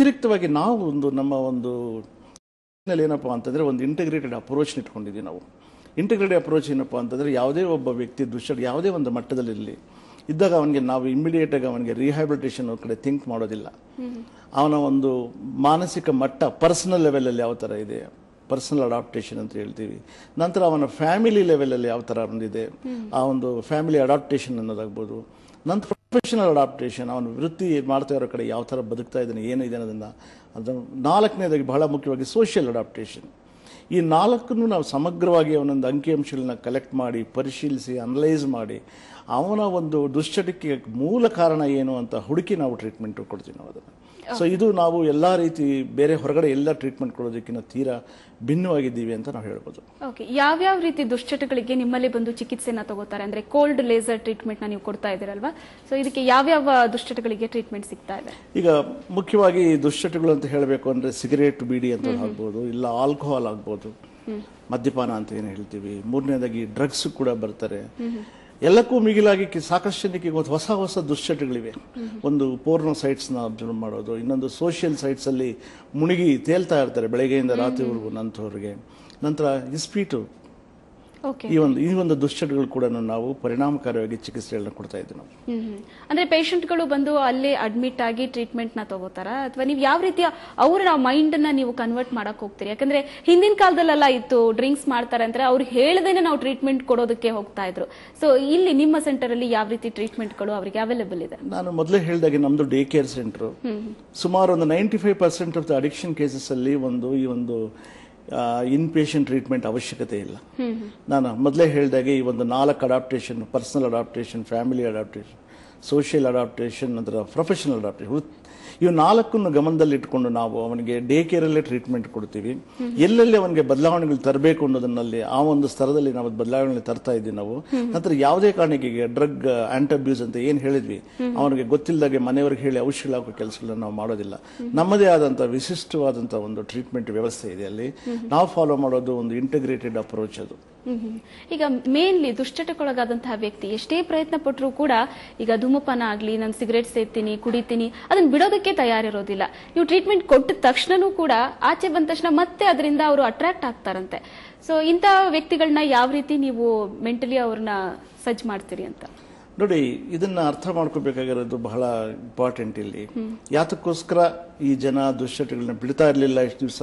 ವ್ಯತಿರಿಕ್ತವಾಗಿ ನಾವು ನಮ್ಮ ಏನಪ್ಪ ಅಂತಂದರೆ ಒಂದು ಇಂಟಿಗ್ರೇಟೆಡ್ ಅಪ್ರೋಚ್ ಇಟ್ಕೊಂಡಿದ್ದೀವಿ ನಾವು. ಇಂಟಿಗ್ರೇಟೆಡ್ ಅಪ್ರೋಚ್ ಏನಪ್ಪ ಅಂತಂದರೆ ಯಾವುದೇ ಒಬ್ಬ ವ್ಯಕ್ತಿ ಯಾವುದೇ ಒಂದು ಮಟ್ಟದಲ್ಲಿರಲಿ ಇದ್ದಾಗ ಅವನಿಗೆ ನಾವು ಇಮ್ಮಿಡಿಯೇಟಾಗಿ ಅವನಿಗೆ ರಿಹ್ಯಾಬಿಲಿಟೇಷನ್ ಕಡೆ ಥಿಂಕ್ ಮಾಡೋದಿಲ್ಲ. ಅವನ ಒಂದು ಮಾನಸಿಕ ಮಟ್ಟ ಪರ್ಸನಲ್ ಲೆವೆಲಲ್ಲಿ ಯಾವ ಥರ ಇದೆ, ಪರ್ಸನಲ್ ಅಡಾಪ್ಟೇಷನ್ ಅಂತ ಹೇಳ್ತೀವಿ. ನಂತರ ಅವನ ಫ್ಯಾಮಿಲಿ ಲೆವೆಲಲ್ಲಿ ಯಾವ ಥರ ಬಂದಿದೆ, ಆ ಒಂದು ಫ್ಯಾಮಿಲಿ ಅಡಾಪ್ಟೇಷನ್ ಅನ್ನೋದಾಗ್ಬೋದು. ನಂತರ ಪ್ರೊಫೆಷನಲ್ ಅಡಾಪ್ಟೇಷನ್, ಅವನ ವೃತ್ತಿ ಮಾಡ್ತಾ ಇರೋ ಕಡೆ ಯಾವ ಥರ ಬದುಕ್ತಾ ಇದ್ದಾನೆ, ಏನಿದೆ ಅನ್ನೋದನ್ನು. ಅದು ನಾಲ್ಕನೇದಾಗಿ ಬಹಳ ಮುಖ್ಯವಾಗಿ ಸೋಷಿಯಲ್ ಅಡಾಪ್ಟೇಷನ್. ಈ ನಾಲ್ಕನ್ನು ನಾವು ಸಮಗ್ರವಾಗಿ ಅವನೊಂದು ಅಂಕಿಅಂಶಗಳನ್ನ ಕಲೆಕ್ಟ್ ಮಾಡಿ ಪರಿಶೀಲಿಸಿ ಅನಲೈಸ್ ಮಾಡಿ ಅವನ ಒಂದು ದುಶ್ಚಟಕ್ಕೆ ಮೂಲ ಕಾರಣ ಏನು ಅಂತ ಹುಡುಕಿ ನಾವು ಟ್ರೀಟ್ಮೆಂಟ್ ಕೊಡ್ತೀವಿ ನಾವು ಅದನ್ನು. ಸೊ ಇದು ನಾವು ಎಲ್ಲ ರೀತಿ ಬೇರೆ ಹೊರಗಡೆ ಎಲ್ಲ ಟ್ರೀಟ್ಮೆಂಟ್ ಕೊಡೋದಕ್ಕಿಂತ ತೀರಾ ಭಿನ್ನವಾಗಿದ್ದೀವಿ ಅಂತ ನಾವು ಹೇಳ್ಬೋದು. ಓಕೆ, ಯಾವ್ಯಾವ ರೀತಿ ದುಶ್ಚಟಗಳಿಗೆ ನಿಮ್ಮಲ್ಲಿ ಬಂದು ಚಿಕಿತ್ಸೆನ ತಗೋತಾರೆ? ಅಂದ್ರೆ ಕೋಲ್ಡ್ ಲೇಸರ್ ಟ್ರೀಟ್ಮೆಂಟ್ ನೀವು ಕೊಡ್ತಾ ಇದ್ದೀರಲ್ವಾ, ಸೊ ಇದಕ್ಕೆ ಯಾವ್ಯಾವ ದುಶ್ಚಟಗಳಿಗೆ ಟ್ರೀಟ್ಮೆಂಟ್ ಸಿಗ್ತಾ ಇದೆ? ಈಗ ಮುಖ್ಯವಾಗಿ ದುಶ್ಚಟಗಳು ಅಂತ ಹೇಳಬೇಕು ಅಂದ್ರೆ ಸಿಗರೇಟ್, ಬೀಡಿ ಅಂತ ಆಗ್ಬೋದು, ಇಲ್ಲ ಆಲ್ಕೋಹಾಲ್ ಆಗ್ಬೋದು, ಮದ್ಯಪಾನ ಅಂತ ಏನು ಹೇಳ್ತೀವಿ. ಮೂರನೇದಾಗಿ ಡ್ರಗ್ಸ್ ಕೂಡ ಬರ್ತಾರೆ. ಎಲ್ಲಕ್ಕೂ ಮಿಗಿಲಾಗಿ ಸಾಕಷ್ಟು ಜನಕ್ಕೆ ಹೊಸ ಹೊಸ ದುಶ್ಚಟಗಳಿವೆ. ಒಂದು ಪೋರ್ನೋ ಸೈಟ್ಸ್ನ ಅಬ್ಸರ್ವ್ ಮಾಡೋದು, ಇನ್ನೊಂದು ಸೋಷಿಯಲ್ ಸೈಟ್ಸಲ್ಲಿ ಮುಳುಗಿ ತೇಲ್ತಾ ಇರ್ತಾರೆ ಬೆಳಗ್ಗೆಯಿಂದ ರಾತ್ರಿವರೆಗೂ ನಂತರವರೆಗೆ. ನಂತರ ಇಸ್ಪೀಟು, ಈ ಒಂದು ದುಶ್ಚಟಗಳು ಕೂಡ ನಾವು ಪರಿಣಾಮಕಾರಿಯಾಗಿ ಚಿಕಿತ್ಸೆಗಳನ್ನ ಕೊಡ್ತಾ ಇದ್ದೀವಿ ನಾವು. ಅಂದ್ರೆ ಪೇಷಂಟ್ಗಳು ಬಂದು ಅಲ್ಲೇ ಅಡ್ಮಿಟ್ ಆಗಿ ಟ್ರೀಟ್ಮೆಂಟ್ ನ ತಗೋತಾರ, ಅಥವಾ ನೀವು ಯಾವ ರೀತಿಯ ಅವರ ಮೈಂಡ್ ನ ನೀವು ಕನ್ವರ್ಟ್ ಮಾಡಕ್ ಹೋಗ್ತೀರಿ? ಯಾಕಂದ್ರೆ ಹಿಂದಿನ ಕಾಲದಲ್ಲೆಲ್ಲ ಇತ್ತು, ಡ್ರಿಂಕ್ಸ್ ಮಾಡ್ತಾರೆ ಅಂದ್ರೆ ಅವ್ರು ಹೇಳ್ದೇನೆ ನಾವು ಟ್ರೀಟ್ಮೆಂಟ್ ಕೊಡೋದಕ್ಕೆ ಹೋಗ್ತಾ ಇದ್ರು. ಸೊ ಇಲ್ಲಿ ನಿಮ್ಮ ಸೆಂಟರ್ ಅಲ್ಲಿ ಯಾವ ರೀತಿ ಟ್ರೀಟ್ಮೆಂಟ್ಗಳು ಅವರಿಗೆ ಅವೈಲೇಬಲ್ ಇದೆ? ನಾನು ಮೊದಲೇ ಹೇಳಿದಾಗೆ ನಮ್ದು ಡೇ ಕೇರ್ ಸೆಂಟರ್ ಸುಮಾರು ಒಂದು 95% ಆಫ್ ದ ಅಡಿಕ್ಷನ್ ಕೇಸಸ್ ಅಲ್ಲಿ ಈ ಒಂದು ಇನ್ ಪೇಷಂಟ್ ಟ್ರೀಟ್ಮೆಂಟ್ ಅವಶ್ಯಕತೆ ಇಲ್ಲ. ನಾನು ಮೊದಲೇ ಹೇಳಿದಾಗೆ ಈ ಒಂದು 4 adaptation, personal adaptation, family adaptation, social adaptation, ನಂತರ ಪ್ರೊಫೆಷನಲ್ ಅಡಾಪ್ಟೇಷನ್, ಇವು 4 ಗಮನದಲ್ಲಿ ಇಟ್ಕೊಂಡು ನಾವು ಅವನಿಗೆ ಡೇ ಕೇರಲ್ಲೇ ಟ್ರೀಟ್ಮೆಂಟ್ ಕೊಡ್ತೀವಿ. ಎಲ್ಲೆಲ್ಲಿ ಅವನಿಗೆ ಬದಲಾವಣೆಗಳು ತರಬೇಕು ಅನ್ನೋದನ್ನಲ್ಲಿ ಆ ಒಂದು ಸ್ತರದಲ್ಲಿ ನಾವು ಬದಲಾವಣೆ ತರ್ತಾ ಇದ್ದೀವಿ ನಾವು. ನಂತರ ಯಾವುದೇ ಕಾರಣಕ್ಕೆ ಡ್ರಗ್ ಆಂಟಬ್ಯೂಸ್ ಅಂತ ಏನು ಹೇಳಿದ್ವಿ, ಅವನಿಗೆ ಗೊತ್ತಿಲ್ಲದಾಗೆ ಮನೆಯವ್ರಿಗೆ ಹೇಳಿ ಔಷಧಿ ಹಾಕೋ ಕೆಲಸಗಳನ್ನ ನಾವು ಮಾಡೋದಿಲ್ಲ. ನಮ್ಮದೇ ಆದಂತಹ ವಿಶಿಷ್ಟವಾದಂತಹ ಒಂದು ಟ್ರೀಟ್ಮೆಂಟ್ ವ್ಯವಸ್ಥೆ ಇದೆ. ಅಲ್ಲಿ ನಾವು ಫಾಲೋ ಮಾಡೋದು ಒಂದು ಇಂಟಿಗ್ರೇಟೆಡ್ ಅಪ್ರೋಚ್ ಅದು. ಈಗ ಮೇನ್ಲಿ ದುಶ್ಚಟಕ್ಕೊಳಗಾದಂತಹ ವ್ಯಕ್ತಿ ಎಷ್ಟೇ ಪ್ರಯತ್ನ ಪಟ್ಟರೂ ಕೂಡ ಈಗ ಧೂಮಪಾನ ಆಗ್ಲಿ, ನಾನು ಸಿಗರೇಟ್ ಸೇರ್ತೀನಿ, ಕುಡಿತೀನಿ, ಅದನ್ನ ಬಿಡೋದಕ್ಕೆ ತಯಾರಿರೋದಿಲ್ಲ. ನೀವು ಟ್ರೀಟ್ಮೆಂಟ್ ಕೊಟ್ಟ ತಕ್ಷಣನೂ ಕೂಡ ಆಚೆ ಬಂದ ತಕ್ಷಣ ಮತ್ತೆ ಅದರಿಂದ ಅವರು ಅಟ್ರಾಕ್ಟ್ ಆಗ್ತಾರಂತೆ. ಸೊ ಇಂಥ ವ್ಯಕ್ತಿಗಳನ್ನ ಯಾವ ರೀತಿ ನೀವು ಮೆಂಟಲಿ ಅವ್ರನ್ನ ಸಜ್ಜ್ ಮಾಡ್ತೀರಿ ಅಂತ ನೋಡಿ, ಇದನ್ನ ಅರ್ಥ ಮಾಡ್ಕೋಬೇಕಾಗಿರೋದು ಬಹಳ ಇಂಪಾರ್ಟೆಂಟ್. ಇಲ್ಲಿ ಯಾತಕ್ಕೋಸ್ಕರ ಈ ಜನ ದುಶ್ಚಟಗಳನ್ನ ಬಿಡ್ತಾ ಇರಲಿಲ್ಲ ಇಷ್ಟು ದಿವಸ,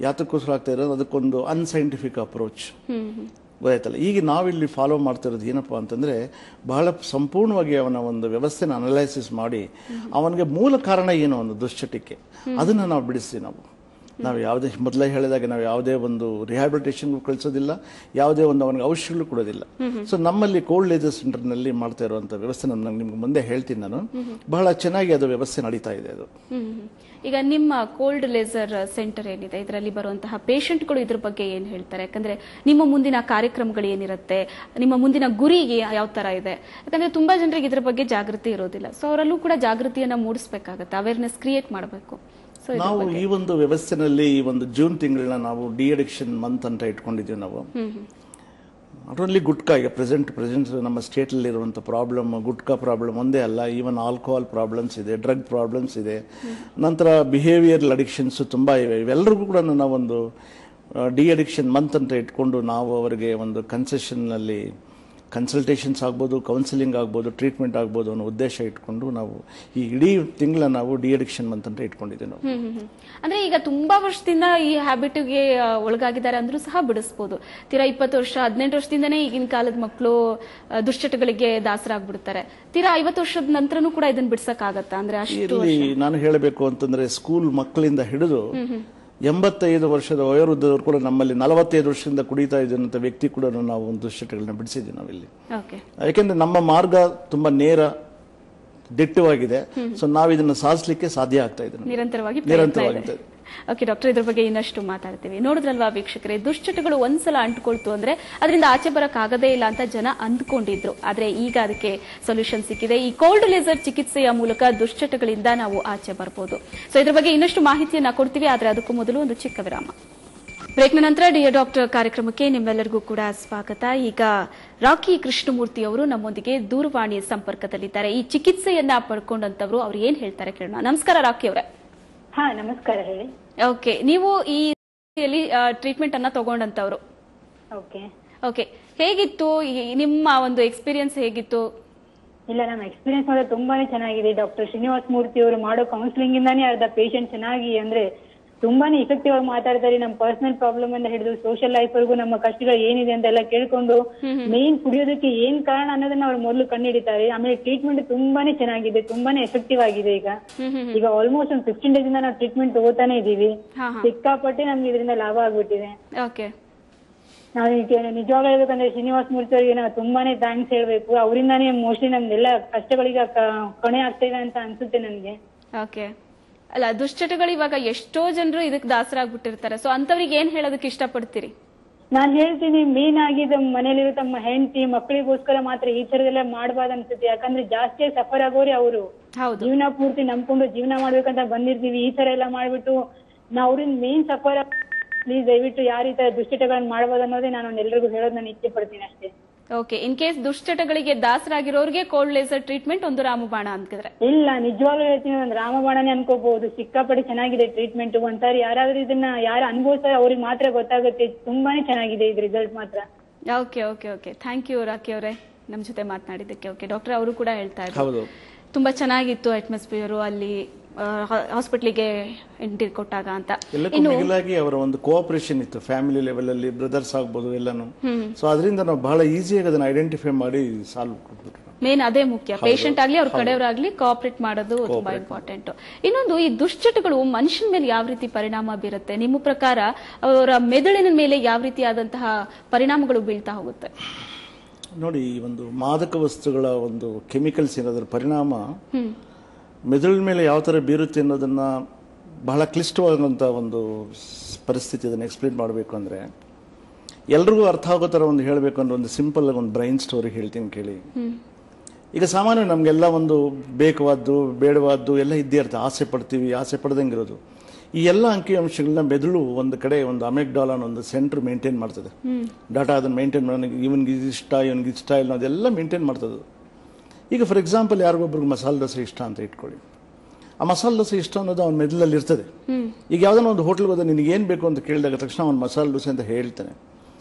ಯಾತಕ್ಕೋಸ್ಕರ ಆಗ್ತಾ ಇರೋದು, ಅದಕ್ಕೊಂದು ಅನ್ಸೈಂಟಿಫಿಕ್ ಅಪ್ರೋಚ್ ಗೊತ್ತಾಯ್ತಲ್ಲ. ಈಗ ನಾವಿಲ್ಲಿ ಫಾಲೋ ಮಾಡ್ತಿರೋದು ಏನಪ್ಪಾ ಅಂತಂದ್ರೆ ಬಹಳ ಸಂಪೂರ್ಣವಾಗಿ ಅವನ ಒಂದು ವ್ಯವಸ್ಥೆನ ಅನಲೈಸಿಸ್ ಮಾಡಿ ಅವನಿಗೆ ಮೂಲ ಕಾರಣ ಏನು ಒಂದು ದುಶ್ಚಟಕ್ಕೆ ಅದನ್ನ ನಾವು ಬಿಡಿಸ್ತೀವಿ. ನಾವು ಯಾವುದೇ ಮೊದಲೇ ಹೇಳಿದಾಗ ನಾವು ಯಾವುದೇ ಒಂದು ರಿಹ್ಯಾಬಿಲಿಟೇಷನ್ ಕಳಿಸೋದಿಲ್ಲ, ಯಾವುದೇ ಒಂದು ಅವನಿಗೆ ಔಷಧಿಗಳು ಕೊಡೋದಿಲ್ಲ. ಸೊ ನಮ್ಮಲ್ಲಿ ಕೋಲ್ಡ್ ಲೇಸರ್ ಸೆಂಟರ್ನಲ್ಲಿ ಮಾಡ್ತಾ ಇರುವಂತ ವ್ಯವಸ್ಥೆ ನಿಮ್ಗೆ ಮುಂದೆ ಹೇಳ್ತೀನಿ ನಾನು. ಬಹಳ ಚೆನ್ನಾಗಿ ಅದು ವ್ಯವಸ್ಥೆ ನಡೀತಾ ಇದೆ ಅದು. ಈಗ ನಿಮ್ಮ ಕೋಲ್ಡ್ ಲೇಸರ್ ಸೆಂಟರ್ ಏನಿದೆ, ಇದರಲ್ಲಿ ಬರುವಂತಹ ಪೇಷಂಟ್ಗಳು ಇದ್ರ ಬಗ್ಗೆ ಏನ್ ಹೇಳ್ತಾರೆ? ಯಾಕಂದ್ರೆ ನಿಮ್ಮ ಮುಂದಿನ ಕಾರ್ಯಕ್ರಮಗಳು ಏನಿರುತ್ತೆ, ನಿಮ್ಮ ಮುಂದಿನ ಗುರಿ ಯಾವ ತರ ಇದೆ? ಯಾಕಂದ್ರೆ ತುಂಬಾ ಜನರಿಗೆ ಇದ್ರ ಬಗ್ಗೆ ಜಾಗೃತಿ ಇರೋದಿಲ್ಲ. ಸೊ ಅವರಲ್ಲೂ ಕೂಡ ಜಾಗೃತಿಯನ್ನ ಮೂಡಿಸಬೇಕಾಗತ್ತೆ, ಅವೇರ್ನೆಸ್ ಕ್ರಿಯೇಟ್ ಮಾಡಬೇಕು. ನಾವು ಈ ಒಂದು ವ್ಯವಸ್ಥೆನಲ್ಲಿ ಈ ಒಂದು ಜೂನ್ ತಿಂಗಳನ್ನ ನಾವು ಡಿ ಅಡಿಕ್ಷನ್ ಮಂತ್ ಅಂತ ಇಟ್ಕೊಂಡಿದ್ದೀವಿ ನಾವು. ನಾಟ್ ಓನ್ಲಿ ಗುಟ್ಕಾ, ಈಗ ಪ್ರೆಸೆಂಟ್ ನಮ್ಮ ಸ್ಟೇಟಲ್ಲಿ ಇರುವಂಥ ಪ್ರಾಬ್ಲಮ್ ಗುಟ್ಕಾ ಪ್ರಾಬ್ಲಮ್ ಒಂದೇ ಅಲ್ಲ, ಈವನ್ ಆಲ್ಕೋಹಾಲ್ ಪ್ರಾಬ್ಲಮ್ಸ್ ಇದೆ, ಡ್ರಗ್ ಪ್ರಾಬ್ಲಮ್ಸ್ ಇದೆ, ನಂತರ ಬಿಹೇವಿಯರಲ್ ಅಡಿಕ್ಷನ್ಸ್ ತುಂಬ ಇವೆ. ಇವೆಲ್ಲರಿಗೂ ಕೂಡ ನಾವೊಂದು ಡಿ ಅಡಿಕ್ಷನ್ ಮಂತ್ ಅಂತ ಇಟ್ಕೊಂಡು ನಾವು ಅವರಿಗೆ ಒಂದು ಕನ್ಸೆಷನ್ನಲ್ಲಿ ಕನ್ಸಲ್ಟೇಷನ್ಸ್ ಆಗ್ಬೋದು, ಕೌನ್ಸಿಲಿಂಗ್ ಆಗ್ಬೋದು, ಟ್ರೀಟ್ಮೆಂಟ್ ಆಗ್ಬೋದು ಅನ್ನೋ ಉದ್ದೇಶ ಇಟ್ಕೊಂಡು ನಾವು ಈ ಇಡೀ ತಿಂಗಳ ನಾವು ಡಿ ಅಡಿಕ್ಷನ್ ಮಂತ್ ಅಂತ ಇಟ್ಕೊಂಡಿದ್ದೀವಿ ನಾವು. ಅಂದ್ರೆ ಈಗ ತುಂಬಾ ವರ್ಷದಿಂದ ಈ ಹ್ಯಾಬಿಟ್ಗೆ ಒಳಗಾಗಿದ್ದಾರೆ ಅಂದ್ರೂ ಸಹ ಬಿಡಿಸಬಹುದು. ತೀರಾ 20 ವರ್ಷ 18 ವರ್ಷದಿಂದನೇ ಈಗಿನ ಕಾಲದ ಮಕ್ಕಳು ದುಶ್ಚಟಗಳಿಗೆ ದಾಸರಾಗ್ಬಿಡ್ತಾರೆ. ತೀರಾ 50 ವರ್ಷದ ನಂತರನೂ ಕೂಡ ಇದನ್ನ ಬಿಡ್ಸಕ್ ಆಗತ್ತಾ? ಅಂದ್ರೆ ಅಷ್ಟು ನಾನು ಹೇಳಬೇಕು ಅಂತಂದ್ರೆ ಸ್ಕೂಲ್ ಮಕ್ಕಳಿಂದ ಹಿಡಿದು 85 ವರ್ಷದ ವಯೋವೃದ್ಧರು ಕೂಡ ನಮ್ಮಲ್ಲಿ 45 ವರ್ಷದಿಂದ ಕುಡಿತಾ ಇದ್ದಂತ ವ್ಯಕ್ತಿ ಕೂಡ ನಾವು ಒಂದು ದುಶ್ಚಟಗಳನ್ನ ಬಿಡಿಸಿದ್ವಿ ನಾವಿಲ್ಲಿ. ಯಾಕೆಂದ್ರೆ ನಮ್ಮ ಮಾರ್ಗ ತುಂಬಾ ನೇರ ದಿಟ್ಟವಾಗಿದೆ. ಸೊ ನಾವು ಇದನ್ನ ಸಾಧಿಸಲಿಕ್ಕೆ ಸಾಧ್ಯ ಆಗ್ತಾ ಇದೆ ನಿರಂತರವಾಗಿ. ಓಕೆ ಡಾಕ್ಟರ್, ಇದ್ರ ಬಗ್ಗೆ ಇನ್ನಷ್ಟು ಮಾತಾಡ್ತೀವಿ. ನೋಡಿದ್ರಲ್ವಾ ವೀಕ್ಷಕರೇ, ದುಶ್ಚಟಗಳು ಒಂದ್ಸಲ ಅಂಟ್ಕೊಳ್ತು ಅಂದ್ರೆ ಅದರಿಂದ ಆಚೆ ಬರಕ್ ಆಗದೇ ಇಲ್ಲ ಅಂತ ಜನ ಅಂದ್ಕೊಂಡಿದ್ರು. ಆದ್ರೆ ಈಗ ಅದಕ್ಕೆ ಸೊಲ್ಯೂಷನ್ ಸಿಕ್ಕಿದೆ. ಈ ಕೋಲ್ಡ್ ಲೇಸರ್ ಚಿಕಿತ್ಸೆಯ ಮೂಲಕ ದುಶ್ಚಟಗಳಿಂದ ನಾವು ಆಚೆ ಬರ್ಬೋದು. ಸೊ ಇದ್ರ ಬಗ್ಗೆ ಇನ್ನಷ್ಟು ಮಾಹಿತಿಯನ್ನ ಕೊಡ್ತೀವಿ. ಆದ್ರೆ ಅದಕ್ಕೂ ಮೊದಲು ಒಂದು ಚಿಕ್ಕ ವಿರಾಮ. ಬ್ರೇಕ್ನ ನಂತರ ಡಿಯರ್ ಡಾಕ್ಟರ್ ಕಾರ್ಯಕ್ರಮಕ್ಕೆ ನಿಮ್ಮೆಲ್ಲರಿಗೂ ಕೂಡ ಸ್ವಾಗತ. ಈಗ ರಾಕಿ ಕೃಷ್ಣಮೂರ್ತಿ ಅವರು ನಮ್ಮೊಂದಿಗೆ ದೂರವಾಣಿ ಸಂಪರ್ಕದಲ್ಲಿದ್ದಾರೆ. ಈ ಚಿಕಿತ್ಸೆಯನ್ನ ಪಡ್ಕೊಂಡಂತವ್ರು ಅವ್ರು ಏನ್ ಹೇಳ್ತಾರೆ ಕೇಳೋಣ. ನಮಸ್ಕಾರ ರಾಕಿ ಅವರೇ. ಹಾ ನಮಸ್ಕಾರ ಹೇಳಿ. ಓಕೆ, ನೀವು ಈ ಟ್ರೀಟ್ಮೆಂಟ್ ಅನ್ನ ತಗೊಂಡಂತವ್ರು. ಓಕೆ ಓಕೆ, ಹೇಗಿತ್ತು ನಿಮ್ಮ ಒಂದು ಎಕ್ಸ್ಪೀರಿಯನ್ಸ್ ಹೇಗಿತ್ತು? ಇಲ್ಲ, ನಮ್ಮ ಎಕ್ಸ್ಪೀರಿಯನ್ಸ್ ಮಾತ್ರ ತುಂಬಾನೇ ಚೆನ್ನಾಗಿದೆ. ಡಾಕ್ಟರ್ ಶ್ರೀನಿವಾಸ್ ಮೂರ್ತಿ ಅವರು ಮಾಡೋ ಕೌನ್ಸಿಲಿಂಗ್ ಇಂದಾನೇ ಅರ್ಧ ಪೇಷಂಟ್ ಚೆನ್ನಾಗಿ ಅಂದ್ರೆ ತುಂಬಾನೇ ಇಫೆಕ್ಟಿವ್ ಆಗಿ ಮಾತಾಡ್ತಾರೆ. ನಮ್ಮ ಪರ್ಸನಲ್ ಪ್ರಾಬ್ಲಮ್ ಅಂತ ಹಿಡಿದು ಸೋಷಿಯಲ್ ಲೈಫ್ ವರೆಗೂ ನಮ್ಮ ಕಷ್ಟಗಳು ಏನಿದೆ ಅಂತ ಎಲ್ಲ ಕೇಳ್ಕೊಂಡು ಮೇನ್ ಕುಡಿಯೋದಕ್ಕೆ ಏನ್ ಕಾರಣ ಅನ್ನೋದನ್ನ ಅವ್ರು ಮೊದಲು ಕಂಡುಹಿಡಿತಾರೆ. ಆಮೇಲೆ ಟ್ರೀಟ್ಮೆಂಟ್ ತುಂಬಾನೇ ಚೆನ್ನಾಗಿದೆ, ತುಂಬಾನೇ ಎಫೆಕ್ಟಿವ್ ಆಗಿದೆ. ಈಗ ಆಲ್ಮೋಸ್ಟ್ ಒಂದು 15 ಡೇಸ್ ಇಂದ ನಾವು ಟ್ರೀಟ್ಮೆಂಟ್ ತಗೋತಾನೆ ಇದೀವಿ. ಸಿಕ್ಕಾಪಟ್ಟೆ ನಮ್ಗೆ ಇದರಿಂದ ಲಾಭ ಆಗ್ಬಿಟ್ಟಿದೆ. ನಾವು ನಿಜವಾಗ ಹೇಳ್ಬೇಕಂದ್ರೆ ಶ್ರೀನಿವಾಸ್ ಮೂರ್ತಿ ಅವರಿಗೆ ನಾವು ತುಂಬಾನೇ ಥ್ಯಾಂಕ್ಸ್ ಹೇಳ್ಬೇಕು. ಅವರಿಂದಾನೇ ಮೋಸ್ಟ್ಲಿ ನಮ್ದೆಲ್ಲ ಕಷ್ಟಗಳಿಗೆ ಕೊನೆ ಆಗ್ತಾ ಇದೆ ಅಂತ ಅನ್ಸುತ್ತೆ ನನ್ಗೆ. ಓಕೆ, ಅಲ್ಲ ದುಶ್ಚಟಗಳು ಇವಾಗ ಎಷ್ಟೋ ಜನರು ಇದಕ್ಕೆ ದಾಸರಾಗ್ಬಿಟ್ಟಿರ್ತಾರೆ. ಸೊ ಅಂತವ್ರಿಗೆ ಏನ್ ಹೇಳೋದಕ್ಕೆ ಇಷ್ಟಪಡ್ತೀರಿ? ನಾನ್ ಹೇಳ್ತೀನಿ, ಮೇನ್ ಆಗಿ ಮನೇಲಿರೋ ತಮ್ಮ ಹೆಂಡತಿ ಮಕ್ಕಳಿಗೋಸ್ಕರ ಮಾತ್ರ ಈ ತರದೆಲ್ಲ ಮಾಡಬಾರ್ದು ಅನ್ಸುತ್ತೆ. ಯಾಕಂದ್ರೆ ಜಾಸ್ತಿ ಸಫರ್ ಆಗೋರಿ ಅವರು. ಜೀವನ ಪೂರ್ತಿ ನಂಬ್ಕೊಂಡು ಜೀವನ ಮಾಡ್ಬೇಕಂತ ಬಂದಿರ್ತೀವಿ. ಈ ತರ ಎಲ್ಲ ಮಾಡ್ಬಿಟ್ಟು ನಾವು ಅವ್ರಿಂದ ಮೇನ್ ಸಫರ್. ಪ್ಲೀಸ್ ದಯವಿಟ್ಟು ಯಾರು ಈ ತರ ದುಶ್ಚಟಗಳನ್ನ ಮಾಡಬಹುದು ಅನ್ನೋದೇ ನಾನು ಎಲ್ರಿಗೂ ಹೇಳೋದು ನಾನು ಇಚ್ಛೆ ಪಡ್ತೀನಿ ಅಷ್ಟೇ. ಓಕೆ, ಇನ್ ಕೇಸ್ ದುಶ್ಚಟಗಳಿಗೆ ದಾಸರಾಗಿರೋರಿಗೆ ಕೋಲ್ಡ್ ಲೇಸರ್ ಟ್ರೀಟ್ಮೆಂಟ್ ಒಂದು ರಾಮಬಾಣ ಅಂತಿದ್ರೆ? ಇಲ್ಲ, ನಿಜವಾಗ್ಲೂ ಹೇಳ್ತೀನಿ, ಒಂದು ರಾಮಬಾಣನೇ ಅನ್ಕೋಬಹುದು. ಸಿಕ್ಕಾಪಟ್ಟೆ ಚೆನ್ನಾಗಿದೆ ಟ್ರೀಟ್ಮೆಂಟ್. ಒಂದ್ಸಾರಿ ಯಾರಾದ್ರೂ ಇದನ್ನ ಯಾರು ಅನುಭವಿಸ್ತಾರೆ ಅವ್ರಿಗೆ ಮಾತ್ರ ಗೊತ್ತಾಗುತ್ತೆ. ತುಂಬಾನೇ ಚೆನ್ನಾಗಿದೆ ಇದ್ ರಿಸಲ್ಟ್ ಮಾತ್ರ. Okay okay okay, thank you Rocky ಅವರೇ ನಮ್ ಜೊತೆ ಮಾತನಾಡಿದ್ದಕ್ಕೆ. ಓಕೆ, ಡಾಕ್ಟರ್ ಅವರು ಕೂಡ ಹೇಳ್ತಾ ಇದ್ರು ತುಂಬಾ ಚೆನ್ನಾಗಿತ್ತು ಅಟ್ಮಾಸ್ಫಿಯರ್ ಅಲ್ಲಿ ಹಾಸ್ಪಿಟ್ಲಿಗೆ ಎಂಟ್ರಿ ಕೊಟ್ಟಾಗ ಅಂತ. ಎಲ್ಲಕ್ಕೂ ಮಿಗಿಲಾಗಿ ಅವರ ಒಂದು ಕೋಆಪರೇಷನ್ ಇತ್ತು, ಫ್ಯಾಮಿಲಿ ಲೆವೆಲ್ ಅಲ್ಲಿ ಬ್ರದರ್ಸ್ ಆಗ್ಬೋದು ಎಲ್ಲಾನು. ಸೊ ಅದರಿಂದ ನಾವು ಬಹಳ ಈಸಿಯಾಗಿ ಅದನ್ನ ಐಡೆಂಟಿಫೈ ಮಾಡಿ ಸಾಲ್ವ್ ಕೊಟ್ಬಿಟ್ರು. ಮೇನ್ ಅದೇ ಮುಖ್ಯ, ಪೇಷಂಟ್ ಆಗ್ಲಿ ಅವ್ರ ಕಡೆಯವರಾಗ್ಲಿ ಕೋಆಪರೇಟ್ ಮಾಡೋದು ತುಂಬಾ ಇಂಪಾರ್ಟೆಂಟ್. ಇನ್ನೊಂದು, ಈ ದುಶ್ಚಟಗಳು ಮನುಷ್ಯನ ಮೇಲೆ ಯಾವ ರೀತಿ ಪರಿಣಾಮ ಬೀರುತ್ತೆ? ನಿಮ್ಮ ಪ್ರಕಾರ ಅವರ ಮೆದುಳಿನ ಮೇಲೆ ಯಾವ ರೀತಿಯಾದಂತಹ ಪರಿಣಾಮಗಳು ಬೀಳ್ತಾ ಹೋಗುತ್ತೆ? ನೋಡಿ, ಈ ಒಂದು ಮಾದಕ ವಸ್ತುಗಳ ಒಂದು ಕೆಮಿಕಲ್ಸ್ ಏನಾದ್ರ ಪರಿಣಾಮ ಮೆದುಳಿನ ಮೇಲೆ ಯಾವ ತರ ಬೀರುತ್ತೆ ಅನ್ನೋದನ್ನ ಬಹಳ ಕ್ಲಿಷ್ಟವಾದಂಥ ಒಂದು ಪರಿಸ್ಥಿತಿ. ಅದನ್ನು ಎಕ್ಸ್ಪ್ಲೇನ್ ಮಾಡಬೇಕು ಅಂದರೆ ಎಲ್ರಿಗೂ ಅರ್ಥ ಆಗೋ ಥರ ಒಂದು ಹೇಳಬೇಕು ಅಂದ್ರೆ ಒಂದು ಸಿಂಪಲ್ ಆಗಿ ಒಂದು ಬ್ರೈನ್ ಸ್ಟೋರಿ ಹೇಳ್ತೀನಿ ಕೇಳಿ. ಈಗ ಸಾಮಾನ್ಯ ನಮಗೆಲ್ಲ ಒಂದು ಬೇಕಾದ್ದು ಬೇಡವಾದ್ದು ಎಲ್ಲ ಇದ್ದೇ ಇರ್ತದೆ. ಆಸೆ ಪಡ್ತೀವಿ, ಆಸೆ ಪಡ್ದಂಗಿರೋದು. ಈ ಎಲ್ಲ ಅಂಕಿಅಂಶಗಳನ್ನ ಮೆದುಳು ಒಂದು ಕಡೆ ಒಂದು ಅಮೆಗ್ಡಾಲ್ ಅನ್ನೋ ಒಂದು ಸೆಂಟರ್ ಮೇಂಟೈನ್ ಮಾಡ್ತದೆ. ಡಾಟಾ ಅದನ್ನು ಮೇಂಟೈನ್ ಮಾಡಿ ಇವನಿಗೆ ಇಷ್ಟ ಇವನಿಗೆ ಇಷ್ಟ ಇಲ್ಲ ಅದೆಲ್ಲ ಮೇಂಟೈನ್ ಮಾಡ್ತದೆ. ಈಗ ಫಾರ್ ಎಕ್ಸಾಂಪಲ್ ಯಾರಿಗೊಬ್ರಿಗೆ ಮಸಾಲೆ ದೋಸೆ ಇಷ್ಟ ಅಂತ ಇಟ್ಕೊಳ್ಳಿ. ಆ ಮಸಾಲೆ ದೋಸೆ ಇಷ್ಟ ಅನ್ನೋದು ಅವನ ಮೆದುಳಲ್ಲಿ ಇರ್ತದೆ. ಈಗ ಯಾವ್ದಾನ ಒಂದು ಹೋಟೆಲ್ಗೆ ಹೋದ ನಿನಗೆ ಏನು ಬೇಕು ಅಂತ ಕೇಳಿದಾಗ ತಕ್ಷಣ ಅವ್ನು ಮಸಾಲೆ ದೋಸೆ ಅಂತ ಹೇಳ್ತಾನೆ.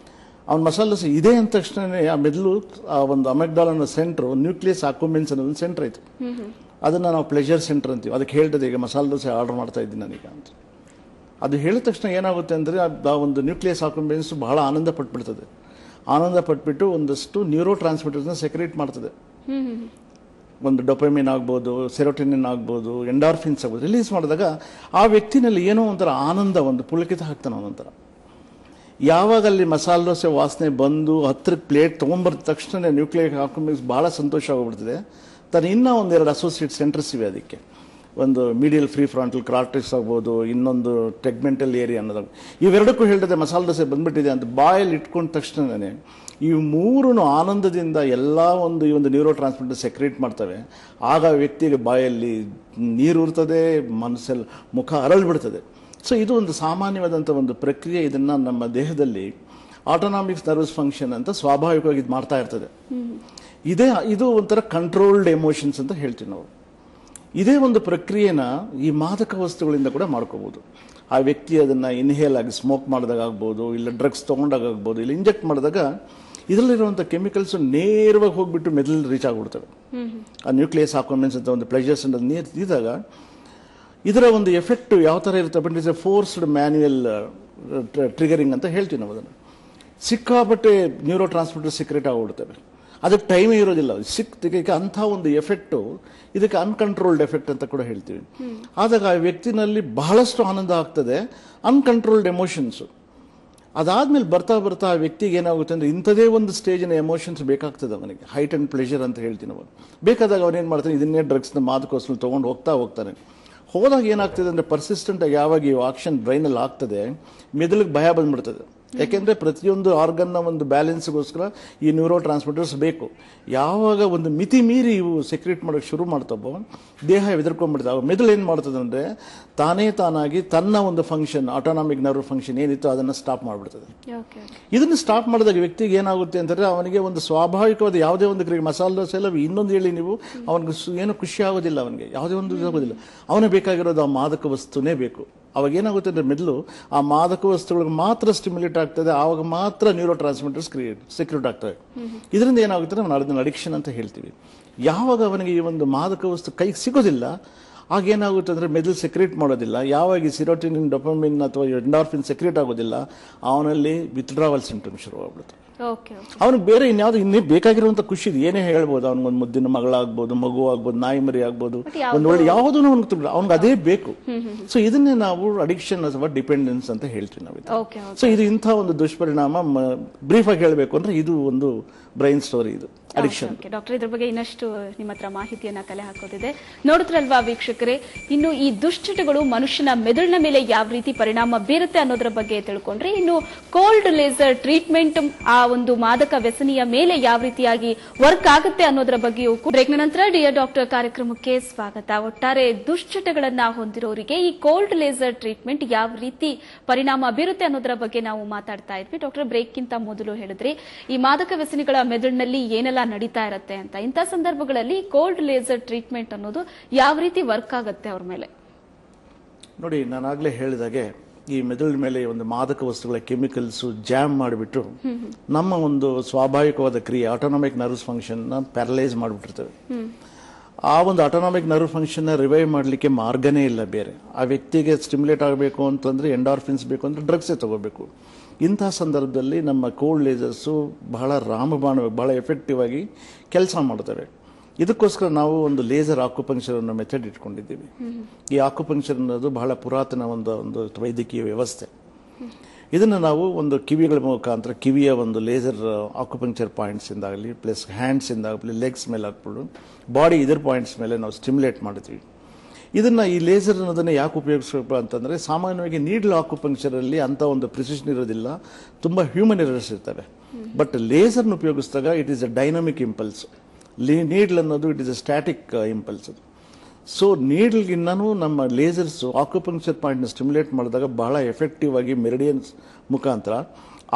ಅವ್ನ ಮಸಾಲೆ ದೋಸೆ ಇದೆ ಅಂದ ತಕ್ಷಣನೇ ಆ ಮೆದುಳು ಆ ಒಂದು ಅಮೆಗ್ಡಾಲ್ ಅನ್ನೋ ಸೆಂಟ್ರು ನ್ಯೂಕ್ಲಿಯಸ್ ಆಕ್ಯುಮೆನ್ಸ್ ಅನ್ನೋ ಒಂದು ಸೆಂಟರ್ ಆಯ್ತು. ಅದನ್ನ ನಾವು ಪ್ಲೆಜರ್ ಸೆಂಟರ್ ಅಂತೀವಿ. ಅದಕ್ಕೆ ಹೇಳ್ತದೆ ಈಗ ಮಸಾಲೆ ದೋಸೆ ಆರ್ಡರ್ ಮಾಡ್ತಾ ಇದ್ದೀನಿ ನನಗೆ ಅಂತ. ಅದು ಹೇಳಿದ ತಕ್ಷಣ ಏನಾಗುತ್ತೆ ಅಂದರೆ ಆ ಒಂದು ನ್ಯೂಕ್ಲಿಯಸ್ ಆಕ್ಯುಮೆನ್ಸ್ ಬಹಳ ಆನಂದ ಪಟ್ಬಿಡ್ತದೆ. ಆನಂದ ಪಟ್ಬಿಟ್ಟು ಒಂದಷ್ಟು ನ್ಯೂರೋ ಟ್ರಾನ್ಸ್ಮಿಟರ್ಸ್ನ ಸೆಕ್ರೇಟ್ ಮಾಡ್ತದೆ. ಒಂದು ಡೊಪಮಿನ್ ಆಗ್ಬೋದು, ಸೆರೋಟಿನಿನ್ ಆಗ್ಬೋದು, ಎಂಡಾರ್ಫಿನ್ಸ್ ಆಗ್ಬೋದು ರಿಲೀಸ್ ಮಾಡಿದಾಗ ಆ ವ್ಯಕ್ತಿನಲ್ಲಿ ಏನೋ ಒಂಥರ ಆನಂದ, ಒಂದು ಪುಳಕಿತ ಹಾಕ್ತಾನೆ ಅವನೊಂಥರ. ಯಾವಾಗ ಅಲ್ಲಿ ಮಸಾಲೆ ದೋಸೆ ವಾಸನೆ ಬಂದು ಹತ್ತಿರಕ್ಕೆ ಪ್ಲೇಟ್ ತೊಗೊಂಬರ್ದ ತಕ್ಷಣ ನ್ಯೂಕ್ಲಿಯರ್ ಆಕ್ಯುಮೆನ್ಸ್ ಭಾಳ ಸಂತೋಷ ಆಗೋಗ್ಬಿಡ್ತದೆ. ತನ್ನ ಇನ್ನೂ ಒಂದೆರಡು ಅಸೋಸಿಯೇಟ್ ಸೆಂಟರ್ಸ್ ಇವೆ ಅದಕ್ಕೆ. ಒಂದು ಮೀಡಿಯಲ್ ಫ್ರೀ ಫ್ರಾಂಟಲ್ ಕಾರ್ಟೆಕ್ಸ್ ಆಗ್ಬೋದು, ಇನ್ನೊಂದು ಟೆಗ್ಮೆಂಟಲ್ ಏರಿಯಾ ಅನ್ನೋದಾಗ. ಇವೆರಡಕ್ಕೂ ಹೇಳ್ತದೆ ಮಸಾಲೆ ದೋಸೆ ಬಂದ್ಬಿಟ್ಟಿದೆ ಅಂತ ಬಾಯಲ್ಲಿ ಇಟ್ಕೊಂಡ ತಕ್ಷಣನೇ ಈ ಮೂರೂ ಆನಂದದಿಂದ ಎಲ್ಲ ಈ ಒಂದು ನ್ಯೂರೋ ಟ್ರಾನ್ಸ್ಮಿಟರ್ ಸೆಕ್ರೇಟ್ ಮಾಡ್ತವೆ. ಆಗ ವ್ಯಕ್ತಿಗೆ ಬಾಯಲ್ಲಿ ನೀರು ಇರ್ತದೆ, ಮನಸ್ಸಲ್ಲಿ ಮುಖ ಅರಳ್ಬಿಡ್ತದೆ. ಸೊ ಇದು ಒಂದು ಸಾಮಾನ್ಯವಾದಂಥ ಒಂದು ಪ್ರಕ್ರಿಯೆ. ಇದನ್ನು ನಮ್ಮ ದೇಹದಲ್ಲಿ ಆಟೋನಾಮಿಕ್ ನರ್ವಸ್ ಫಂಕ್ಷನ್ ಅಂತ ಸ್ವಾಭಾವಿಕವಾಗಿ ಇದು ಮಾಡ್ತಾ ಇರ್ತದೆ. ಇದು ಒಂಥರ ಕಂಟ್ರೋಲ್ಡ್ ಎಮೋಷನ್ಸ್ ಅಂತ ಹೇಳ್ತೀವಿ ನಾವು. ಇದೇ ಒಂದು ಪ್ರಕ್ರಿಯೆನ ಈ ಮಾದಕ ವಸ್ತುಗಳಿಂದ ಕೂಡ ಮಾಡ್ಕೋಬಹುದು. ಆ ವ್ಯಕ್ತಿ ಅದನ್ನು ಇನ್ಹೇಲ್ ಆಗಿ ಸ್ಮೋಕ್ ಮಾಡಿದಾಗ ಆಗ್ಬೋದು, ಇಲ್ಲ ಡ್ರಗ್ಸ್ ತೊಗೊಂಡಾಗ ಆಗ್ಬೋದು, ಇಲ್ಲ ಇಂಜೆಕ್ಟ್ ಮಾಡಿದಾಗ ಇದರಲ್ಲಿರುವಂಥ ಕೆಮಿಕಲ್ಸ್ ನೇರವಾಗಿ ಹೋಗ್ಬಿಟ್ಟು ಮೆದುಳಲ್ಲಿ ರೀಚ್ ಆಗಿಬಿಡ್ತವೆ. ಆ ನ್ಯೂಕ್ಲಿಯಸ್ ಆಕ್ಯುಮೆನ್ಸ್ ಅಂತ ಒಂದು ಪ್ಲೆಜರ್ಸ್ ನೀರು ಇದ್ದಾಗ ಇದರ ಒಂದು ಎಫೆಕ್ಟ್ ಯಾವ ಥರ ಇರುತ್ತೆ? But it's A forced manual triggering ಅಂತ ಹೇಳ್ತೀವಿ ನಾವು. ಅದನ್ನು ಸಿಕ್ಕಾಪಟ್ಟೆ ನ್ಯೂರೋ ಟ್ರಾನ್ಸ್ಮಿಟರ್ ಸೀಕ್ರೆಟ್ ಆಗಿಬಿಡ್ತವೆ. ಅದಕ್ಕೆ ಟೈಮೇ ಇರೋದಿಲ್ಲ. ಸಿಕ್ತಿಗೆ ಅಂಥ ಒಂದು ಎಫೆಕ್ಟು ಇದಕ್ಕೆ ಅನ್ಕಂಟ್ರೋಲ್ಡ್ ಎಫೆಕ್ಟ್ ಅಂತ ಕೂಡ ಹೇಳ್ತೀವಿ. ಆದಾಗ ಆ ವ್ಯಕ್ತಿನಲ್ಲಿ ಬಹಳಷ್ಟು ಆನಂದ ಆಗ್ತದೆ, ಅನ್ಕಂಟ್ರೋಲ್ಡ್ ಎಮೋಷನ್ಸು. ಅದಾದ್ಮೇಲೆ ಬರ್ತಾ ಬರ್ತಾ ಆ ವ್ಯಕ್ತಿಗೆ ಏನಾಗುತ್ತೆ ಅಂದರೆ ಇಂಥದೇ ಒಂದು ಸ್ಟೇಜಿನ ಎಮೋಷನ್ಸ್ ಬೇಕಾಗ್ತದೆ ಅವನಿಗೆ. ಹೈಟ್ ಆ್ಯಂಡ್ ಪ್ಲೆಷರ್ ಅಂತ ಹೇಳ್ತೀನಿ ನಾವು. ಬೇಕಾದಾಗ ಅವನೇನು ಮಾಡ್ತಾನೆ, ಇದನ್ನೇ ಡ್ರಗ್ಸ್ನ ಮಾದಕೋಸ್ಕರ ತೊಗೊಂಡು ಹೋಗ್ತಾನೆ. ಹೋದಾಗ ಏನಾಗ್ತದೆ ಅಂದರೆ ಪರ್ಸಿಸ್ಟೆಂಟಾಗಿ ಯಾವಾಗ ಈ ಆಕ್ಷನ್ ಬ್ರೈನಲ್ಲಿ ಆಗ್ತದೆ, ಮೆದುಳಿಗೆ ಭಯ ಬಂದ್ಬಿಡ್ತದೆ. ಯಾಕೆಂದ್ರೆ ಪ್ರತಿಯೊಂದು ಆರ್ಗನ್ನ ಒಂದು ಬ್ಯಾಲೆನ್ಸ್ಗೋಸ್ಕರ ಈ ನ್ಯೂರೋ ಟ್ರಾನ್ಸ್ಮಿಟರ್ಸ್ ಬೇಕು. ಯಾವಾಗ ಒಂದು ಮಿತಿ ಮೀರಿ ಇವು ಸೆಕ್ರೆಟ್ ಮಾಡೋಕೆ ಶುರು ಮಾಡ್ತಾವೋ ದೇಹ ಎದುರ್ಕೊಂಡ್ಬಿಡ್ತಾವೆ. ಮೆದುಳು ಏನ್ ಮಾಡ್ತದೆ ಅಂದ್ರೆ ತಾನಾಗಿ ತನ್ನ ಒಂದು ಫಂಕ್ಷನ್, ಆಟೋನಾಮಿಕ್ ನರ್ವ್ ಫಂಕ್ಷನ್ ಏನಿತ್ತು ಅದನ್ನ ಸ್ಟಾಪ್ ಮಾಡ್ಬಿಡ್ತದೆ. ಇದನ್ನ ಸ್ಟಾಪ್ ಮಾಡಿದಾಗ ವ್ಯಕ್ತಿಗೆ ಏನಾಗುತ್ತೆ ಅಂತಂದ್ರೆ ಅವನಿಗೆ ಒಂದು ಸ್ವಾಭಾವಿಕವಾದ ಯಾವುದೇ ಒಂದು ಕ್ರಿಯೆ, ಮಸಾಲೆ ದೋಸೆ ಎಲ್ಲ ಇನ್ನೊಂದು ಹೇಳಿ ನೀವು, ಅವನಿಗೆ ಏನು ಖುಷಿ ಆಗೋದಿಲ್ಲ, ಅವನಿಗೆ ಯಾವುದೇ ಒಂದು ಆಗೋದಿಲ್ಲ. ಅವನಿಗೆ ಬೇಕಾಗಿರೋದು ಆ ಮಾದಕ ವಸ್ತುನೇ ಬೇಕು. ಅವಾಗ ಏನಾಗುತ್ತೆ ಅಂದ್ರೆ ಮೆದುಳು ಆ ಮಾದಕ ವಸ್ತುಗಳಿಗೆ ಮಾತ್ರ ಸ್ಟಿಮ್ಯುಲೇಟ್ ಆಗ್ತದೆ, ಆವಾಗ ಮಾತ್ರ ನ್ಯೂರೋ ಟ್ರಾನ್ಸ್ಮಿಟರ್ಸ್ ಸೆಕ್ಯೂಟ್ ಆಗ್ತವೆ. ಇದರಿಂದ ಏನಾಗುತ್ತೆ ನಾವು ಅದನ್ನ ಅಡಿಕ್ಷನ್ ಅಂತ ಹೇಳ್ತೀವಿ. ಯಾವಾಗ ಅವನಿಗೆ ಈ ಒಂದು ಮಾದಕ ವಸ್ತು ಕೈಗೆ ಸಿಗೋದಿಲ್ಲ ಆಗ ಏನಾಗುತ್ತೆ ಅಂದ್ರೆ ಮೆದುಳು ಸೆಕ್ರೇಟ್ ಮಾಡೋದಿಲ್ಲ. ಯಾವಾಗ ಸಿರೋಟಿನಿನ್, ಡೋಪಮಿನ್ ಅಥವಾ ಎಂಡಾರ್ಫಿನ್ ಸೆಕ್ರೇಟ್ ಆಗೋದಿಲ್ಲ ಅವನಲ್ಲಿ ವಿತ್ಡ್ರಾವಲ್ ಸಿಂಪ್ಟಮ್ ಶುರುವಾಗ್ಬಿಡುತ್ತೆ. ಅವನಿಗೆ ಬೇರೆ ಇನ್ಯಾವುದು ಇನ್ನೇ ಬೇಕಾಗಿರುವಂತ ಖುಷಿ ಏನೇ ಹೇಳ್ಬೋದು. ಅವ್ನಿಗೊಂದು ಮುದ್ದಿನ ಮಗಳಾಗ್ಬೋದು, ಮಗು ಆಗ್ಬೋದು, ನಾಯಿ ಮರಿ ಆಗ್ಬೋದು, ಒಂದು ಒಳ್ಳೆ ಯಾವುದೂ ಅವ್ನಿಗೆ ಅದೇ ಬೇಕು. ಸೊ ಇದನ್ನೇ ನಾವು ಅಡಿಕ್ಷನ್ ಅಥವಾ ಡಿಪೆಂಡೆನ್ಸ್ ಅಂತ ಹೇಳ್ತೀವಿ ನಾವು. ಸೊ ಇದು ಇಂಥ ಒಂದು ದುಷ್ಪರಿಣಾಮ. ಬ್ರೀಫ್ ಆಗಿ ಹೇಳಬೇಕು ಅಂದ್ರೆ ಇದು ಒಂದು ಬ್ರೈನ್ ಸ್ಟೋರಿ, ಇದು ಅಡಿಕ್ಷನ್. ಡಾಕ್ಟರ್, ಇದ್ರ ಬಗ್ಗೆ ಇನ್ನಷ್ಟು ನಿಮ್ಮ ಹತ್ರ ಮಾಹಿತಿಯನ್ನ ಕಲೆ ಹಾಕೋದಿದೆ. ನೋಡಿದ್ರಲ್ವಾ ವೀಕ್ಷಕರೇ, ಇನ್ನು ಈ ದುಶ್ಚಟಗಳು ಮನುಷ್ಯನ ಮೆದುಳಿನ ಮೇಲೆ ಯಾವ ರೀತಿ ಪರಿಣಾಮ ಬೀರುತ್ತೆ ಅನ್ನೋದ್ರ ಬಗ್ಗೆ ತಿಳ್ಕೊಂಡ್ರೆ, ಇನ್ನು ಕೋಲ್ಡ್ ಲೇಸರ್ ಟ್ರೀಟ್ಮೆಂಟ್ ಆ ಒಂದು ಮಾದಕ ವ್ಯಸನಿಯ ಮೇಲೆ ಯಾವ ರೀತಿಯಾಗಿ ವರ್ಕ್ ಆಗುತ್ತೆ ಅನ್ನೋದ್ರ ಬಗ್ಗೆಯೂ ಬ್ರೇಕ್ನ ನಂತರ ಡಿಯರ್ ಡಾಕ್ಟರ್ ಕಾರ್ಯಕ್ರಮಕ್ಕೆ ಸ್ವಾಗತ. ಒಟ್ಟಾರೆ ದುಶ್ಚಟಗಳನ್ನ ಹೊಂದಿರೋರಿಗೆ ಈ ಕೋಲ್ಡ್ ಲೇಸರ್ ಟ್ರೀಟ್ಮೆಂಟ್ ಯಾವ ರೀತಿ ಪರಿಣಾಮ ಬೀರುತ್ತೆ ಅನ್ನೋದ್ರ ಬಗ್ಗೆ ನಾವು ಮಾತಾಡ್ತಾ ಇದ್ವಿ. ಡಾಕ್ಟರ್, ಬ್ರೇಕ್ಗಿಂತ ಮೊದಲು ಹೇಳಿದ್ರಿ ಈ ಮಾದಕ ವ್ಯಸನಿಗಳ ಮೆದುಳಿನಲ್ಲಿ ಏನೆಲ್ಲ ನಡೀತಾ ಇರುತ್ತೆ ಅಂತ. ಇಂಥ ಸಂದರ್ಭಗಳಲ್ಲಿ ಕೋಲ್ಡ್ ಲೇಸರ್ ಟ್ರೀಟ್ಮೆಂಟ್ ಅನ್ನೋದು ಯಾವ ರೀತಿ ವರ್ಕ್ ಆಗುತ್ತೆ ಅವ್ರ ಮೇಲೆ? ನೋಡಿ, ನಾನಾಗ್ಲೇ ಹೇಳಿದಾಗೆ ಈ ಮೆದುಳಿನ ಮೇಲೆ ಒಂದು ಮಾದಕ ವಸ್ತುಗಳ ಕೆಮಿಕಲ್ಸ್ ಜಾಮ್ ಮಾಡಿಬಿಟ್ಟು ನಮ್ಮ ಒಂದು ಸ್ವಾಭಾವಿಕವಾದ ಕ್ರಿಯೆ, ಆಟೋನಾಮಿಕ್ ನರ್ವ್ಸ್ ಫಂಕ್ಷನ್ ಪ್ಯಾರಲೈಸ್ ಮಾಡಿಬಿಟ್ಟಿರ್ತವೆ. ಆ ಒಂದು ಆಟೋನಾಮಿಕ್ ನರ್ವ್ ಫಂಕ್ಷನ್ ರಿವೈವ್ ಮಾಡಲಿಕ್ಕೆ ಮಾರ್ಗನೇ ಇಲ್ಲ ಬೇರೆ. ಆ ವ್ಯಕ್ತಿಗೆ ಸ್ಟಿಮ್ಯುಲೇಟ್ ಆಗಬೇಕು ಅಂತಂದ್ರೆ ಎಂಡಾರ್ಫಿನ್ಸ್ ಬೇಕು ಅಂದ್ರೆ ಡ್ರಗ್ಸೇ ತಗೋಬೇಕು. ಇಂಥ ಸಂದರ್ಭದಲ್ಲಿ ನಮ್ಮ ಕೋಲ್ಡ್ ಲೇಸರ್ಸು ಬಹಳ ರಾಮಬಾಣ, ಬಹಳ ಎಫೆಕ್ಟಿವ್ ಆಗಿ ಕೆಲಸ ಮಾಡ್ತವೆ. ಇದಕ್ಕೋಸ್ಕರ ನಾವು ಒಂದು ಲೇಸರ್ ಆಕ್ಯುಪಂಕ್ಚರ್ ಅನ್ನೋ ಮೆಥಡ್ ಇಟ್ಕೊಂಡಿದ್ದೀವಿ. ಈ ಆಕ್ಯುಪಂಕ್ಚರ್ ಅನ್ನೋದು ಬಹಳ ಪುರಾತನ ಒಂದು ವೈದ್ಯಕೀಯ ವ್ಯವಸ್ಥೆ. ಇದನ್ನು ನಾವು ಒಂದು ಕಿವಿಗಳ ಮುಖಾಂತರ, ಕಿವಿಯ ಒಂದು ಲೇಸರ್ ಆಕ್ಯುಪಂಕ್ಚರ್ ಪಾಯಿಂಟ್ಸ್ ಇಂದಾಗಲಿ, ಪ್ಲಸ್ ಹ್ಯಾಂಡ್ಸ್ ಇಂದಾಗಲಿ, ಲೆಗ್ಸ್ ಮೇಲೆ ಹಾಕ್ಬಿಟ್ಟು ಬಾಡಿ ಇದರ್ ಪಾಯಿಂಟ್ಸ್ ಮೇಲೆ ನಾವು ಸ್ಟಿಮ್ಯುಲೇಟ್ ಮಾಡ್ತೀವಿ. ಇದನ್ನ ಈ ಲೇಸರ್ ಅನ್ನೋದನ್ನ ಯಾಕೆ ಉಪಯೋಗಿಸಬೇಕು ಅಂತಂದ್ರೆ, ಸಾಮಾನ್ಯವಾಗಿ ನೀಡ್ಲ್ ಆಕ್ಯುಪಂಕ್ಚರ್ ಅಲ್ಲಿ ಅಂತ ಒಂದು ಪ್ರಿಸಿಷನ್ ಇರೋದಿಲ್ಲ, ತುಂಬಾ ಹ್ಯೂಮನ್ ಎರರ್ಸ್ ಇರ್ತವೆ. ಬಟ್ ಲೇಸರ್ನ ಉಪಯೋಗಿಸಿದಾಗ it is a dynamic impulse. Needle ಅನ್ನೋದು it is a static impulse. So ನೀಡ್ಲ್ಗಿನ್ನೂ ನಮ್ಮ ಲೇಸರ್ಸ್ ಆಕ್ಯುಪಂಕ್ಚರ್ ಪಾಯಿಂಟ್ನ ಸ್ಟಿಮ್ಯುಲೇಟ್ ಮಾಡಿದಾಗ ಬಹಳ ಎಫೆಕ್ಟಿವ್ ಆಗಿ ಮೆರಿಡಿಯನ್ಸ್ ಮುಖಾಂತರ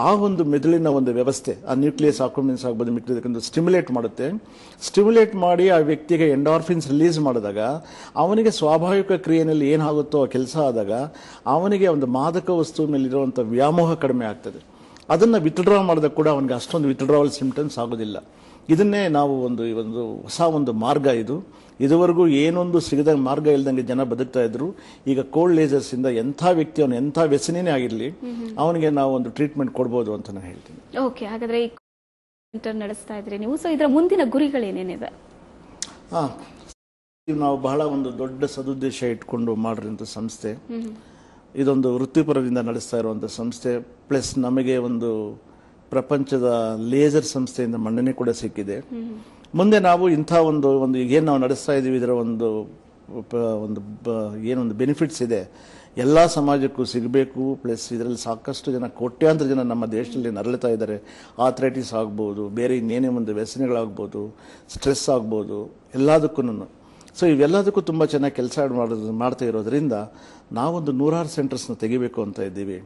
ಆ ಒಂದು ಮೆದುಳಿನ ಒಂದು ವ್ಯವಸ್ಥೆ, ಆ ನ್ಯೂಕ್ಲಿಯಸ್ ಆಕ್ಯುಮೆನ್ಸ್ ಆಗ್ಬೋದು, ಮಿಕ್ಕಿದಕ್ಕೊಂದು ಸ್ಟಿಮ್ಯುಲೇಟ್ ಮಾಡುತ್ತೆ. ಸ್ಟಿಮ್ಯುಲೇಟ್ ಮಾಡಿ ಆ ವ್ಯಕ್ತಿಗೆ ಎಂಡಾರ್ಫಿನ್ಸ್ ರಿಲೀಸ್ ಮಾಡಿದಾಗ ಅವನಿಗೆ ಸ್ವಾಭಾವಿಕ ಕ್ರಿಯೆಯಲ್ಲಿ ಏನಾಗುತ್ತೋ ಆ ಕೆಲಸ ಆದಾಗ ಅವನಿಗೆ ಒಂದು ಮಾದಕ ವಸ್ತು ಮೇಲಿರುವಂಥ ವ್ಯಾಮೋಹ ಕಡಿಮೆ ಆಗ್ತದೆ. ಅದನ್ನು ವಿತ್ಡ್ರಾ ಮಾಡಿದಾಗ ಕೂಡ ಅವನಿಗೆ ಅಷ್ಟೊಂದು ವಿತ್ಡ್ರಾವಲ್ ಸಿಂಪ್ಟಮ್ಸ್ ಆಗೋದಿಲ್ಲ. ಇದನ್ನೇ ನಾವು ಒಂದು ಹೊಸ ಒಂದು ಮಾರ್ಗ ಇದು. ಇದುವರೆಗೂ ಏನೊಂದು ಸಿಗದ ಮಾರ್ಗ ಇಲ್ದಂಗೆ ಜನ ಬದುಕ್ತಾ ಇದ್ರು. ಈಗ ಕೋಲ್ಡ್ ಲೇಸರ್ಸ್ ಇಂದ ಎಂಥ ವ್ಯಕ್ತಿ, ಅವನು ಎಂಥ ವ್ಯಸನಿನೇ ಆಗಿರಲಿ, ಅವನಿಗೆ ನಾವು ಒಂದು ಟ್ರೀಟ್ಮೆಂಟ್ ಕೊಡ್ಬೋದು ಅಂತ ನಾನು ಹೇಳ್ತೀನಿ. ಓಕೆ, ಹಾಗಾದ್ರೆ ನಡೆಸ್ತಾ ಇದ್ರಿ ನೀವು. ಸೊ ಇದರ ಮುಂದಿನ ಗುರಿಗಳೇನೇನಿವೆ? ನಾವು ಬಹಳ ಒಂದು ದೊಡ್ಡ ಸದುದ್ದೇಶ ಇಟ್ಕೊಂಡು ಮಾಡಿರೋಂಥ ಸಂಸ್ಥೆ. ಇದೊಂದು ವೃತ್ತಿಪರರಿಂದ ನಡೆಸ್ತಾ ಇರುವಂಥ ಸಂಸ್ಥೆ. ಪ್ಲಸ್ ನಮಗೆ ಒಂದು ಪ್ರಪಂಚದ ಲೇಸರ್ ಸಂಸ್ಥೆಯಿಂದ ಮನ್ನಣೆ ಕೂಡ ಸಿಕ್ಕಿದೆ. ಮುಂದೆ ನಾವು ಇಂಥ ಒಂದು ಏನು ನಾವು ನಡೆಸ್ತಾ ಇದ್ದೀವಿ, ಇದರ ಒಂದು ಏನೊಂದು ಬೆನಿಫಿಟ್ಸ್ ಇದೆ ಎಲ್ಲ ಸಮಾಜಕ್ಕೂ ಸಿಗಬೇಕು. ಪ್ಲಸ್ ಇದರಲ್ಲಿ ಸಾಕಷ್ಟು ಜನ, ಕೋಟ್ಯಾಂತರ ಜನ ನಮ್ಮ ದೇಶದಲ್ಲಿ ನರಳುತ್ತಾ ಇದ್ದಾರೆ. ಆಥ್ರೈಟಿಸ್ ಆಗ್ಬೋದು, ಬೇರೆ ಇನ್ನೇನೇ ಒಂದು ವ್ಯಸನಗಳಾಗ್ಬೋದು, ಸ್ಟ್ರೆಸ್ ಆಗ್ಬೋದು, ಎಲ್ಲದಕ್ಕೂ. ಸೊ ಇವೆಲ್ಲದಕ್ಕೂ ತುಂಬ ಚೆನ್ನಾಗಿ ಕೆಲಸ ಮಾಡ್ತಾ ಇರೋದ್ರಿಂದ ನಾವೊಂದು 106 ಸೆಂಟರ್ಸ್ನ ತೆಗಿಬೇಕು ಅಂತ ಇದ್ದೀವಿ.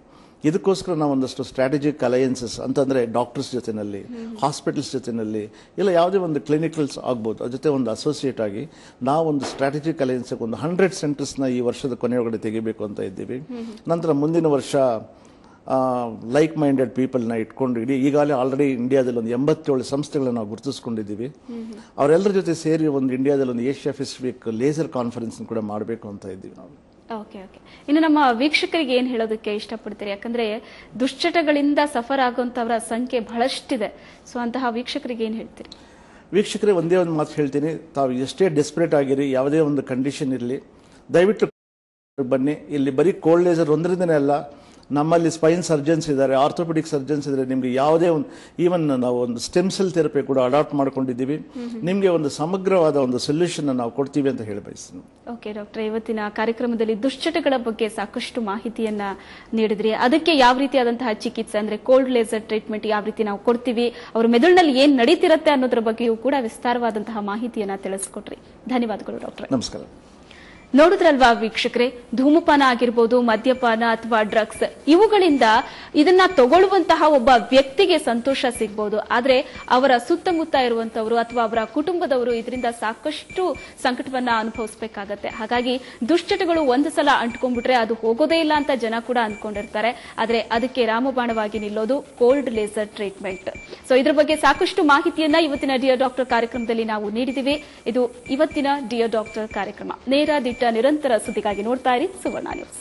ಇದಕ್ಕೋಸ್ಕರ ನಾವು ಒಂದಷ್ಟು ಸ್ಟ್ರಾಟಜಿಕ್ ಅಲಯನ್ಸಸ್ ಅಂತಂದರೆ ಡಾಕ್ಟರ್ಸ್ ಜೊತೆಯಲ್ಲಿ, ಹಾಸ್ಪಿಟಲ್ಸ್ ಜೊತೆಯಲ್ಲಿ, ಇಲ್ಲ ಯಾವುದೇ ಒಂದು ಕ್ಲಿನಿಕಲ್ಸ್ ಆಗ್ಬೋದು, ಅದ್ರ ಜೊತೆ ಒಂದು ಅಸೋಸಿಯೇಟ್ ಆಗಿ ನಾವೊಂದು ಸ್ಟ್ರಾಟಜಿಕ್ ಅಲಯನ್ಸ್ ಒಂದು 100 ಸೆಂಟರ್ಸ್ನ ಈ ವರ್ಷದ ಕೊನೆಯೊಳಗಡೆ ತೆಗಿಬೇಕು ಅಂತ ಇದ್ದೀವಿ. ನಂತರ ಮುಂದಿನ ವರ್ಷ ಲೈಕ್ ಮೈಂಡೆಡ್ ಪೀಪಲ್ನ ಇಟ್ಕೊಂಡು ಈಗಾಗಲೇ ಆಲ್ರೆಡಿ ಇಂಡಿಯಾದಲ್ಲಿ ಒಂದು 87 ಸಂಸ್ಥೆಗಳನ್ನ ನಾವು ಗುರುತಿಸ್ಕೊಂಡಿದ್ದೀವಿ. ಅವರೆಲ್ಲರ ಜೊತೆ ಸೇರಿ ಒಂದು ಇಂಡಿಯಾದಲ್ಲಿ ಒಂದು ಏಷ್ಯಾ ಪೆಸಿಫಿಕ್ ಲೇಸರ್ ಕಾನ್ಫರೆನ್ಸ್ ಕೂಡ ಮಾಡಬೇಕು ಅಂತ ಇದ್ದೀವಿ ನಾವು. Okay okay. ಇನ್ನು ನಮ್ಮ ವೀಕ್ಷಕರಿಗೆ ಏನು ಹೇಳೋದಕ್ಕೆ ಇಷ್ಟಪಡ್ತೀರಿ? ಯಾಕಂದ್ರೆ ದುಶ್ಚಟಗಳಿಂದ ಸಫರ್ ಆಗುವಂತವರ ಸಂಖ್ಯೆ ಬಹಳಷ್ಟಿದೆ. ಸೊ ಅಂತಹ ವೀಕ್ಷಕರಿಗೆ ಏನು ಹೇಳ್ತೀರಿ? ವೀಕ್ಷಕರೇ ಒಂದೇ ಒಂದು ಮಾತು ಹೇಳ್ತೀನಿ, ತಾವು ಎಷ್ಟೇ ಡೆಸ್ಪರೇಟ್ ಆಗಿರಿ, ಯಾವುದೇ ಒಂದು ಕಂಡೀಷನ್ ಇರಲಿ, ದಯವಿಟ್ಟು ಬನ್ನಿ. ಇಲ್ಲಿ ಬರೀ ಕೋಲ್ಡ್ ಲೇಸರ್ ಒಂದರಿಂದನೇ ಅಲ್ಲ, ನಮ್ಮಲ್ಲಿ ಸ್ಪೈನ್ ಸರ್ಜನ್ಸ್ ಇದ್ದಾರೆ, ಆರ್ಥೋಪೆಡಿಕ್ ಸರ್ಜನ್ಸ್ ಇದ್ದಾರೆ. ನಿಮಗೆ ಯಾವುದೇ ಒಂದು ಈವನ್ ನಾವು ಒಂದು ಸ್ಟೆಮ್ ಸೆಲ್ ಥೆರಪಿ ಕೂಡ ಅಡಾಪ್ಟ್ ಮಾಡ್ಕೊಂಡಿದ್ದೀವಿ. ನಿಮಗೆ ಒಂದು ಸಮಗ್ರವಾದ ಒಂದು ಸೊಲ್ಯೂಷನ್ ನಾವು ಕೊಡ್ತೀವಿ ಅಂತ ಹೇಳಿ ಬಯಸ್ತೀನಿ. ಓಕೆ ಡಾಕ್ಟರ್, ಇವತ್ತಿನ ಕಾರ್ಯಕ್ರಮದಲ್ಲಿ ದುಶ್ಚಟಗಳ ಬಗ್ಗೆ ಸಾಕಷ್ಟು ಮಾಹಿತಿಯನ್ನ ನೀಡಿದ್ರಿ. ಅದಕ್ಕೆ ಯಾವ ರೀತಿಯಾದಂತಹ ಚಿಕಿತ್ಸೆ ಅಂದ್ರೆ ಕೋಲ್ಡ್ ಲೇಸರ್ ಟ್ರೀಟ್ಮೆಂಟ್ ಯಾವ ರೀತಿ ನಾವು ಕೊಡ್ತೀವಿ, ಅವ್ರ ಮೆದುಳಿನಲ್ಲಿ ಏನ್ ನಡೀತಿರುತ್ತೆ ಅನ್ನೋದ್ರ ಬಗ್ಗೆಯೂ ಕೂಡ ವಿಸ್ತಾರವಾದಂತಹ ಮಾಹಿತಿಯನ್ನ ತಿಳಿಸ್ಕೊಟ್ರಿ. ಧನ್ಯವಾದಗಳು ಡಾಕ್ಟರ್. ನಮಸ್ಕಾರ. ನೋಡಿದ್ರಲ್ವಾ ವೀಕ್ಷಕರೇ, ಧೂಮಪಾನ ಆಗಿರ್ಬೋದು, ಮದ್ಯಪಾನ ಅಥವಾ ಡ್ರಗ್ಸ್, ಇವುಗಳಿಂದ ಇದನ್ನ ತಗೊಳ್ಳುವಂತಹ ಒಬ್ಬ ವ್ಯಕ್ತಿಗೆ ಸಂತೋಷ ಸಿಗಬಹುದು, ಆದ್ರೆ ಅವರ ಸುತ್ತಮುತ್ತ ಇರುವಂತವರು ಅಥವಾ ಅವರ ಕುಟುಂಬದವರು ಇದರಿಂದ ಸಾಕಷ್ಟು ಸಂಕಟವನ್ನ ಅನುಭವಿಸಬೇಕಾಗತ್ತೆ. ಹಾಗಾಗಿ ದುಶ್ಚಟಗಳು ಒಂದು ಸಲ ಅಂಟ್ಕೊಂಡ್ಬಿಟ್ರೆ ಅದು ಹೋಗೋದೇ ಇಲ್ಲ ಅಂತ ಜನ ಕೂಡ ಅಂದ್ಕೊಂಡಿರ್ತಾರೆ. ಆದ್ರೆ ಅದಕ್ಕೆ ರಾಮಬಾಣವಾಗಿ ನಿಲ್ಲೋದು ಕೋಲ್ಡ್ ಲೇಸರ್ ಟ್ರೀಟ್ಮೆಂಟ್. ಸೊ ಇದ್ರ ಬಗ್ಗೆ ಸಾಕಷ್ಟು ಮಾಹಿತಿಯನ್ನ ಇವತ್ತಿನ ಡಿಯರ್ ಡಾಕ್ಟರ್ ಕಾರ್ಯಕ್ರಮದಲ್ಲಿ ನಾವು ನೀಡಿದ್ದೀವಿ. ಇದು ಇವತ್ತಿನ ಡಿಯರ್ ಡಾಕ್ಟರ್ ಕಾರ್ಯಕ್ರಮ. ನೇರ ದಿಟ್ಟ ನಿರಂತರ ಸುದ್ದಿಗಾಗಿ ನೋಡ್ತಾ ಇರಿ ಸುವರ್ಣ ನ್ಯೂಸ್.